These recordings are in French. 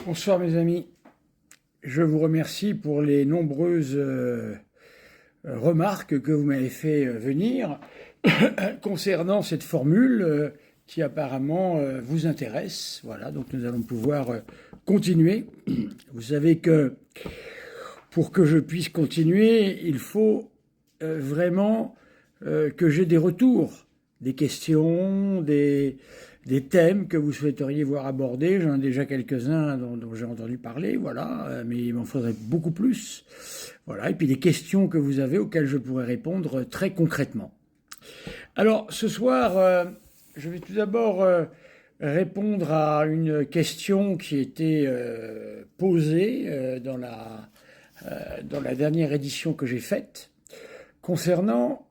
Bonsoir mes amis, je vous remercie pour les nombreuses remarques que vous m'avez fait venir concernant cette formule qui apparemment vous intéresse. Voilà, donc nous allons pouvoir continuer. Vous savez que pour que je puisse continuer, il faut vraiment que j'ai des retours, des questions, des thèmes que vous souhaiteriez voir abordés. J'en ai déjà quelques-uns dont j'ai entendu parler, voilà, mais il m'en faudrait beaucoup plus. Voilà, et puis des questions que vous avez auxquelles je pourrais répondre très concrètement. Alors, ce soir, je vais tout d'abord répondre à une question qui était posée dans la dernière édition que j'ai faite concernant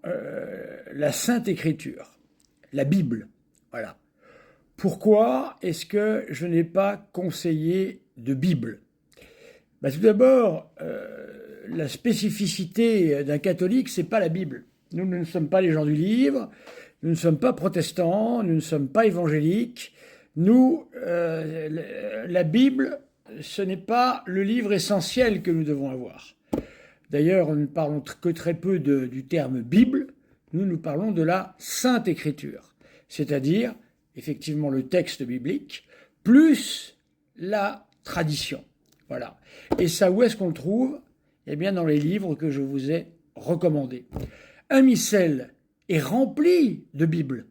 la Sainte Écriture, la Bible. Voilà. Pourquoi est-ce que je n'ai pas conseillé de Bible? Tout d'abord, la spécificité d'un catholique, c'est pas la Bible. Nous ne sommes pas les gens du livre, nous ne sommes pas protestants, nous ne sommes pas évangéliques. Nous, la Bible, ce n'est pas le livre essentiel que nous devons avoir. D'ailleurs, nous ne parlons que très peu du terme Bible, nous parlons de la Sainte Écriture, c'est-à-dire effectivement le texte biblique, plus la tradition. Voilà. Et ça, où est-ce qu'on le trouve? Eh bien, dans les livres que je vous ai recommandés. Un missel est rempli de Bible,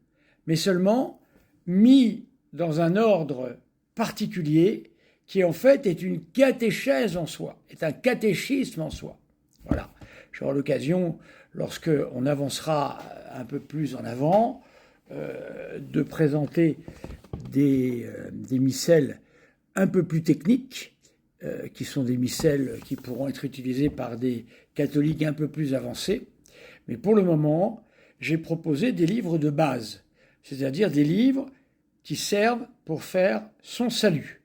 mais seulement mis dans un ordre particulier qui, en fait, est une catéchèse en soi, est un catéchisme en soi. Voilà. J'aurai l'occasion, lorsqu'on avancera un peu plus en avant, de présenter des missels un peu plus techniques, qui sont des missels qui pourront être utilisés par des catholiques un peu plus avancés. Mais pour le moment, j'ai proposé des livres de base, c'est-à-dire des livres qui servent pour faire son salut.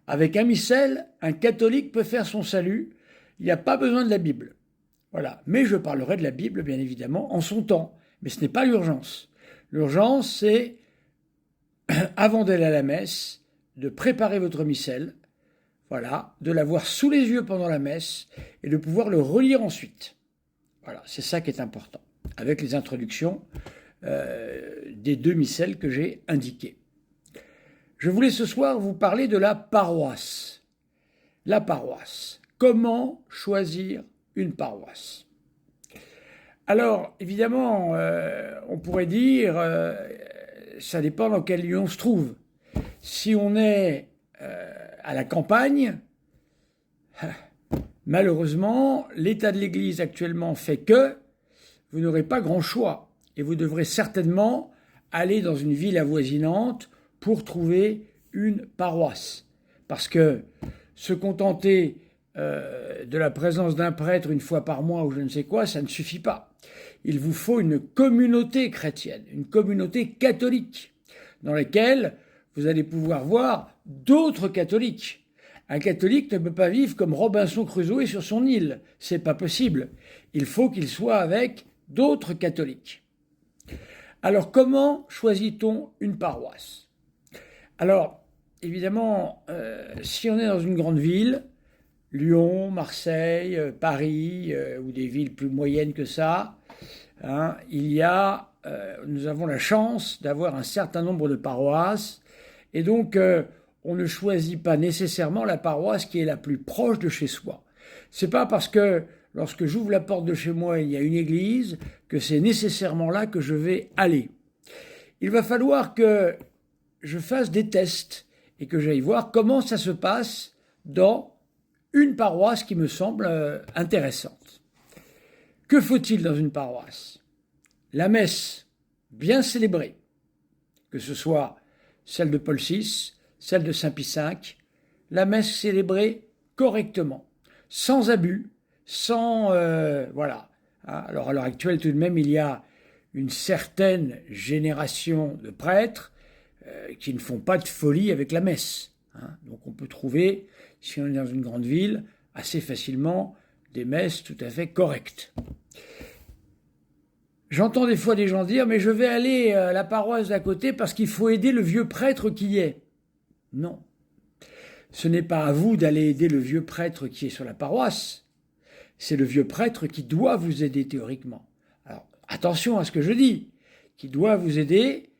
Avec un missel, un catholique peut faire son salut, il n'y a pas besoin de la Bible. Voilà. Mais je parlerai de la Bible, bien évidemment, en son temps. Mais ce n'est pas l'urgence. L'urgence, c'est, avant d'aller à la messe, de préparer votre missel, voilà, de l'avoir sous les yeux pendant la messe et de pouvoir le relire ensuite. Voilà, c'est ça qui est important, avec les introductions des deux missels que j'ai indiqués. Je voulais ce soir vous parler de la paroisse. La paroisse. Comment choisir une paroisse? Alors, évidemment, on pourrait dire, ça dépend dans quel lieu on se trouve. Si on est à la campagne, malheureusement, l'état de l'Église actuellement fait que vous n'aurez pas grand choix. Et vous devrez certainement aller dans une ville avoisinante pour trouver une paroisse. Parce que se contenter de la présence d'un prêtre une fois par mois ou je ne sais quoi, ça ne suffit pas. Il vous faut une communauté chrétienne, une communauté catholique, dans laquelle vous allez pouvoir voir d'autres catholiques. Un catholique ne peut pas vivre comme Robinson Crusoe sur son île, c'est pas possible. Il faut qu'il soit avec d'autres catholiques. Alors comment choisit-on une paroisse? Alors, évidemment, si on est dans une grande ville, Lyon, Marseille, Paris, ou des villes plus moyennes que ça, hein, nous avons la chance d'avoir un certain nombre de paroisses, et donc on ne choisit pas nécessairement la paroisse qui est la plus proche de chez soi. C'est pas parce que lorsque j'ouvre la porte de chez moi, il y a une église, que c'est nécessairement là que je vais aller. Il va falloir que je fasse des tests et que j'aille voir comment ça se passe dans une paroisse qui me semble intéressante. Que faut-il dans une paroisse? La messe bien célébrée, que ce soit celle de Paul VI, celle de Saint Pie V, la messe célébrée correctement, sans abus, sans... voilà. Alors à l'heure actuelle, tout de même, il y a une certaine génération de prêtres qui ne font pas de folie avec la messe. Donc on peut trouver, si on est dans une grande ville, assez facilement des messes tout à fait correctes. J'entends des fois des gens dire « mais je vais aller à la paroisse d'à côté parce qu'il faut aider le vieux prêtre qui y est ». Non. ce n'est pas à vous d'aller aider le vieux prêtre qui est sur la paroisse, c'est le vieux prêtre qui doit vous aider théoriquement. Alors, attention à ce que je dis, qui doit vous aider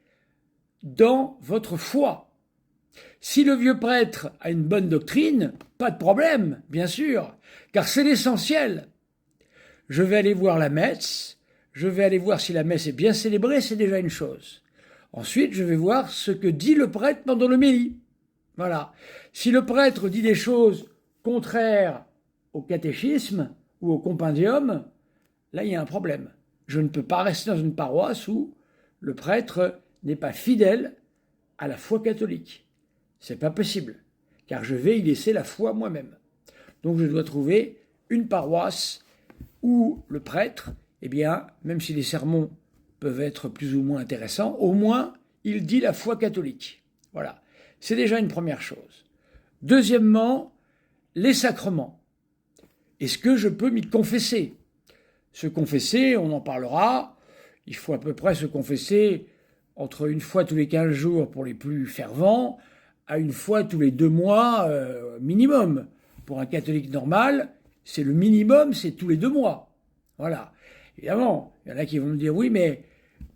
dans votre foi. Si le vieux prêtre a une bonne doctrine, pas de problème, bien sûr, car c'est l'essentiel. Je vais aller voir la messe, je vais aller voir si la messe est bien célébrée, c'est déjà une chose. Ensuite, je vais voir ce que dit le prêtre pendant l'homélie. Voilà. Si le prêtre dit des choses contraires au catéchisme ou au compendium, là, il y a un problème. Je ne peux pas rester dans une paroisse où le prêtre n'est pas fidèle à la foi catholique. C'est pas possible, car je vais y laisser la foi moi-même. Donc je dois trouver une paroisse où le prêtre, eh bien, même si les sermons peuvent être plus ou moins intéressants, au moins il dit la foi catholique. Voilà, c'est déjà une première chose. Deuxièmement, les sacrements. Est-ce que je peux m'y confesser? Se confesser, on en parlera, il faut à peu près se confesser entre une fois tous les 15 jours pour les plus fervents, à une fois tous les 2 mois minimum. Pour un catholique normal, c'est le minimum, c'est tous les 2 mois. Voilà. Évidemment, il y en a qui vont me dire, oui, mais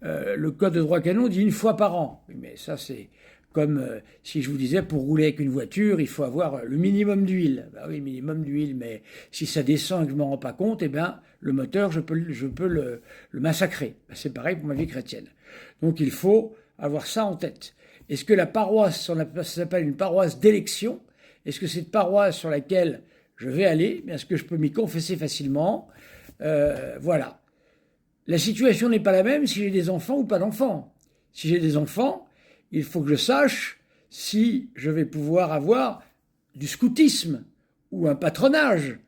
le code de droit canon dit 1 fois par an. Oui, mais ça, c'est comme si je vous disais, pour rouler avec une voiture, il faut avoir le minimum d'huile. Ben oui, minimum d'huile, mais si ça descend et que je ne m'en rends pas compte, eh bien, le moteur, je peux le massacrer. Ben, c'est pareil pour ma vie chrétienne. Donc, il faut avoir ça en tête. Est-ce que la paroisse, ça s'appelle une paroisse d'élection? Est-ce que cette paroisse sur laquelle je vais aller, est-ce que je peux m'y confesser facilement? Voilà. La situation n'est pas la même si j'ai des enfants ou pas d'enfants. Si j'ai des enfants, il faut que je sache si je vais pouvoir avoir du scoutisme ou un patronage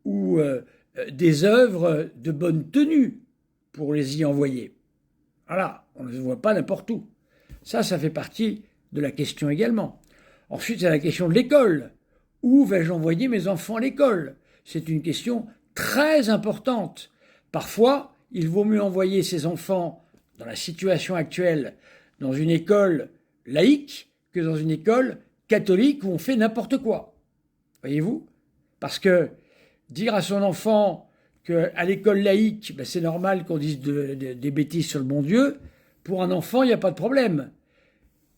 ou des œuvres de bonne tenue pour les y envoyer. Voilà, on ne se voit pas n'importe où. Ça fait partie de la question également. Ensuite, c'est la question de l'école. Où vais-je envoyer mes enfants à l'école? C'est une question très importante. Parfois, il vaut mieux envoyer ses enfants, dans la situation actuelle, dans une école laïque que dans une école catholique où on fait n'importe quoi. Voyez-vous? Parce que dire à son enfant qu'à l'école laïque, c'est normal qu'on dise des bêtises sur le bon Dieu, pour un enfant, il n'y a pas de problème.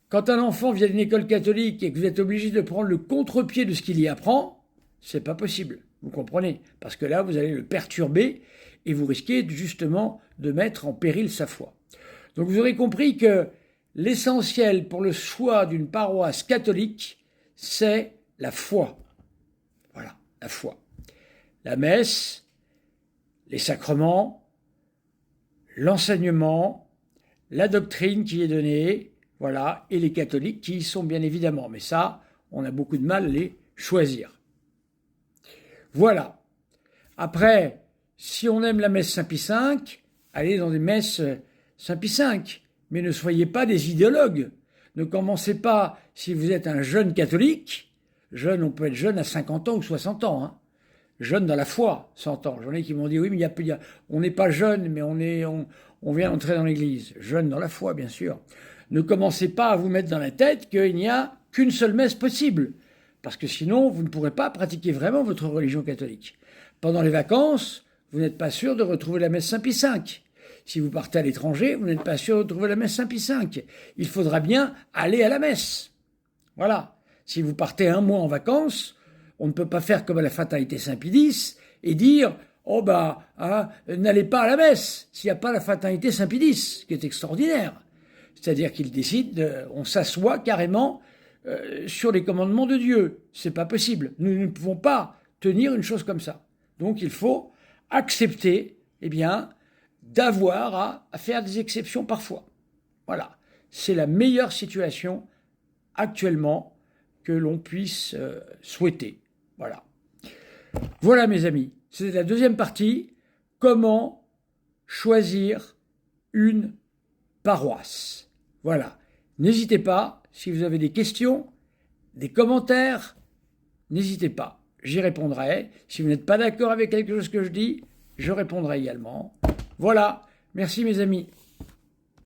Quand un enfant vient d'une école catholique et que vous êtes obligé de prendre le contre-pied de ce qu'il y apprend, c'est pas possible. Vous comprenez? Parce que là, vous allez le perturber et vous risquez justement de mettre en péril sa foi. Donc vous aurez compris que l'essentiel pour le choix d'une paroisse catholique, c'est la foi. Voilà, la foi. La messe, les sacrements, l'enseignement, la doctrine qui est donnée, voilà, et les catholiques qui y sont bien évidemment. Mais ça, on a beaucoup de mal à les choisir. Voilà. Après, si on aime la messe Saint-Pie V, allez dans des messes Saint-Pie V. Mais ne soyez pas des idéologues. Ne commencez pas, si vous êtes un jeune catholique, jeune, on peut être jeune à 50 ans ou 60 ans, hein. Jeune dans la foi, 100 ans. J'en ai qui m'ont dit, oui, mais on n'est pas jeune, mais on vient entrer dans l'église. Jeune dans la foi, bien sûr. Ne commencez pas à vous mettre dans la tête qu'il n'y a qu'une seule messe possible, parce que sinon, vous ne pourrez pas pratiquer vraiment votre religion catholique. Pendant les vacances, vous n'êtes pas sûr de retrouver la messe Saint-Pie V. Si vous partez à l'étranger, vous n'êtes pas sûr de retrouver la messe Saint-Pie V. Il faudra bien aller à la messe. Voilà. Si vous partez 1 mois en vacances, on ne peut pas faire comme à la fatalité Saint-Pie X et dire « Oh n'allez pas à la messe s'il n'y a pas la fatalité Saint-Pie X », qui est extraordinaire. C'est-à-dire qu'il décide, on s'assoit carrément sur les commandements de Dieu. C'est pas possible. Nous ne pouvons pas tenir une chose comme ça. Donc il faut accepter, d'avoir à faire des exceptions parfois. Voilà. C'est la meilleure situation actuellement que l'on puisse souhaiter. Voilà. Voilà mes amis. C'est la deuxième partie. Comment choisir une paroisse. Voilà. N'hésitez pas, si vous avez des questions, des commentaires, n'hésitez pas. J'y répondrai. Si vous n'êtes pas d'accord avec quelque chose que je dis, je répondrai également. Voilà. Merci mes amis.